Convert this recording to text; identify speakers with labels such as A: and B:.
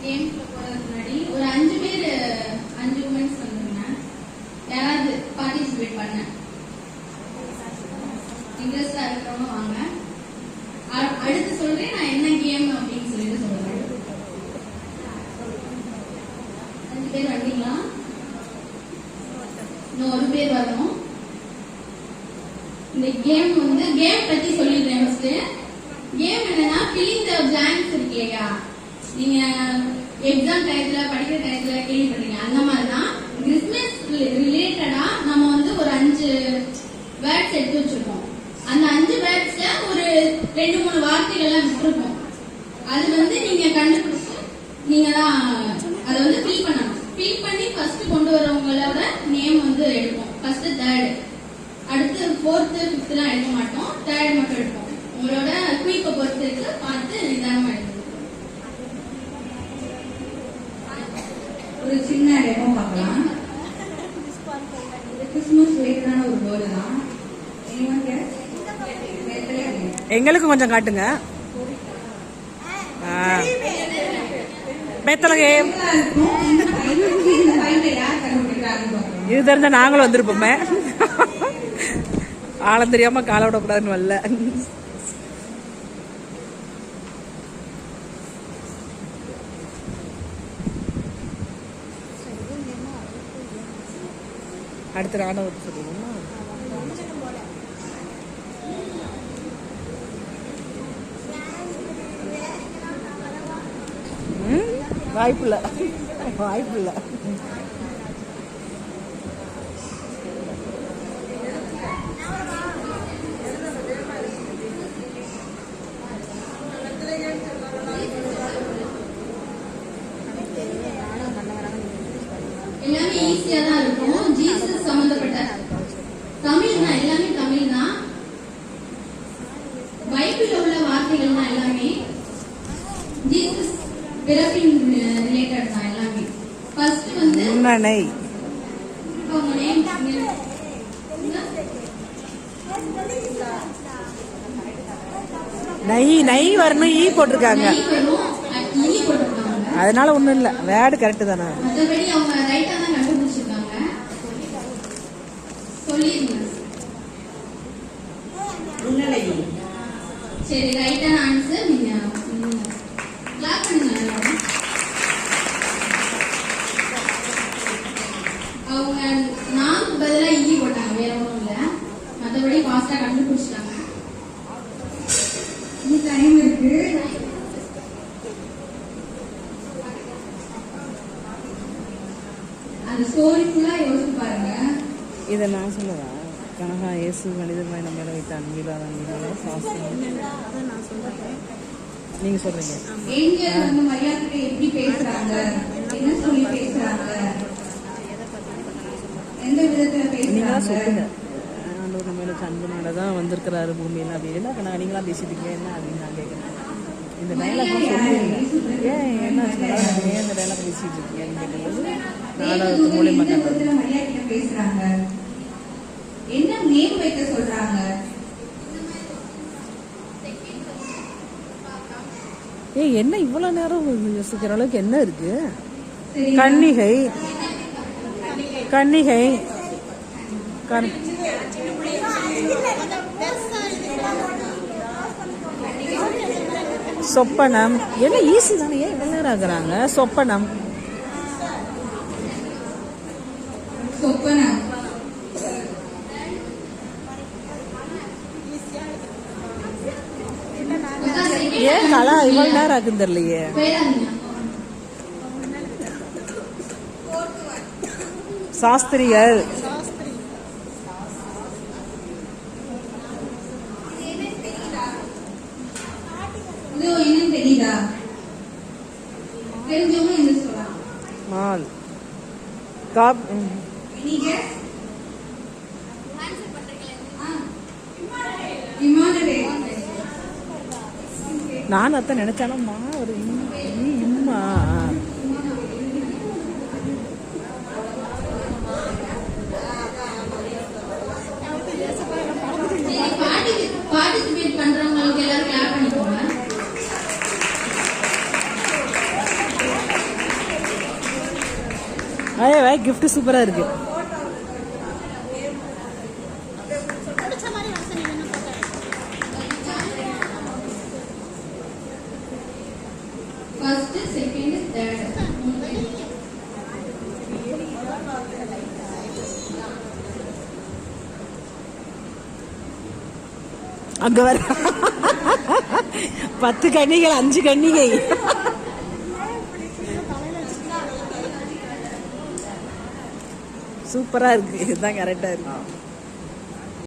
A: கேம்ஸ்ல போறதுக்கு முன்னாடி ஒரு 5 பேர் 5 உமன்ஸ் வந்துருங்க. யாராவது பார்ட்டிசிபேட் பண்ண இன்ட்ரெஸ்டா இருக்கிறவங்க வாங்க. அடுத்து சொல்றேன் நான் என்ன கேம் அப்படின்னு சொல்லிட்டு சொல்றேன். 5 பேர் வந்தீங்களா? இன்னும் 1 பேர் வரணும். இந்த கேம் வந்து கேம் பத்தி சொல்லிடுறேன். ஃபர்ஸ்ட் கேம் என்னன்னா ஃபில்லிங் தி blanks இருக்கு இல்லையா, நீங்க எக்ஸாம் டயத்துல படிக்கிற டயத்துல கேள்விப்பட்டீங்க. அந்த மாதிரி தான் கிறிஸ்மஸ் ரிலேட்டடா நம்ம வந்து ஒரு 5 வேர்ட்ஸ் எடுத்து வச்சிருக்கோம். அந்த 5 வேர்ட்ஸ்ல ஒரு 2-3 வார்த்தைகள்லாம் விட்டுருக்கோம். அது வந்து நீங்க கண்டுபிடிச்சு நீங்க தான் அதை வந்து ஃபில் பண்ணணும். ஃபில் பண்ணி ஃபர்ஸ்ட் கொண்டு வரவங்களோட நேம் வந்து எடுப்போம். ஃபர்ஸ்ட் தேர்ட், அடுத்து 4th 5th எல்லாம் எடுக்க மாட்டோம், தேர்ட் மட்டும் எடுப்போம். உங்களோட குயிப்பை பொறுத்து இருக்கு, பார்த்து நிதானமா எடுக்கணும்.
B: ஒரு சின்ன டெமோ பார்க்கலாம். கிறிஸ்துமஸ் ரிலேட்டடான ஒரு வேர்டு தான்.
C: எங்களுக்கு கொஞ்சம் காட்டுங்க. பெத்தலகேம் இது தெரிஞ்சா நாங்களும் வந்திருப்போமே. ஆழம் தெரியாம காலை விடக்கூடாதுன்னு வரல. அடுத்த ராணுவ சொல்லுவோம். வாய்ப்பில்லை வாய்ப்பில்லை.
A: எல்லாமே ஈஸியா தான் இருக்கும். ஜீசஸ் சம்பந்தப்பட்ட தமிழ் தான், எல்லாமே தமிழ் தான். பைபிள்ல உள்ள வார்த்தைகள் தான் எல்லாமே. ஜீசஸ் பிறப்பின் ரிலேட்டட் தான் எல்லாமே. ஃபர்ஸ்ட் வந்து
C: முன்னணை
A: உங்க நேம்
C: நை நை வரணும். ஈ போட்டிருக்காங்க, அதனால ஒண்ணும் இல்ல. வேர்டு கரெக்ட் தானே.
A: மற்றபடி அவங்க ரைட்டா தான் கண்டுபிடிச்சிருக்காங்க. சொல்லிருங்க. சரி, ரைட்டான ஆன்சர். நீங்க கிளாப் பண்ணுங்க. அவங்க நாக்கு பதிலா ஈ போட்டாங்க, வேற ஒன்றும் இல்ல. மற்றபடி ஃபாஸ்டா கண்டுபிடிச்சிட்டாங்க.
B: டைம் இருக்கு. அந்த ஸ்டோரி ஃபுல்லா யோசிச்சு பாருங்க.
C: இதை நான் சொல்லவா? கனகா இயேசு மனிதர்மாய் நம்ம மேல வைத்த அன்பிலாத அன்பிலாத சாஸ்திரம். நீங்க சொல்றீங்க.
B: ஏஞ்சல் வந்து மரியாதை எப்படி பேசுறாங்க, என்ன சொல்லி பேசுறாங்க, எந்த விதத்துல
C: நீங்களா
B: பேசுறாங்க?
C: சொல்லுங்க. ஆண்டவர் நம்ம மேல அன்புனாலதான் வந்திருக்கிறாரு பூமியில அப்படின்னு நீங்களா பேசிட்டீங்க என்ன அப்படின்னு நான் கேட்கிறேன். இந்த டைலாக் சொல்லுவீங்க. ஏன் என்ன ஏன் இந்த டைலாக் பேசிட்டு இருக்கீங்கன்னு கேட்கும்போது நாடகத்து மூலியமா
B: மரியாதை பேசுறாங்க, என்ன நேம் வைக்க சொல்றாங்க.
C: என்ன இவ்வளவு நேரம் யோசிக்கிற அளவுக்கு என்ன இருக்கு? கன்னிகை கன்னிகை சொப்பனம். என்ன ஈஸி தானே, ஏன் இவ்வளவு நேரம் ஆகுறாங்க? சொப்பனம்
B: சொப்பனம்
C: ஏன் கலா இவ்வளவு நேரம் ஆகுன்னு தெரியலையே. சாஸ்திரிகள்
B: என்ன தெரியுதா? தெரிஞ்சவங்க என்ன சொல்லலாம்?
C: மால் காப்
B: நீங்க இமானுவே.
C: நான் அதான் நினைச்சானம்மா ஒரு இம்மா.
A: பார்ட்டிசிபேட் பண்றவங்களுக்கு எல்லாரும் கிளாப் பண்ணிக்கோங்க.
C: அதே கிஃப்ட் சூப்பரா இருக்கு.
A: ஃபர்ஸ்ட் செகண்ட் தேர்ட்
C: அங்க வர 10 கன்னிகள் 5 கன்னிகை. சூப்பரா இருக்கு. இதுதான் கரெக்டா இருக்கு.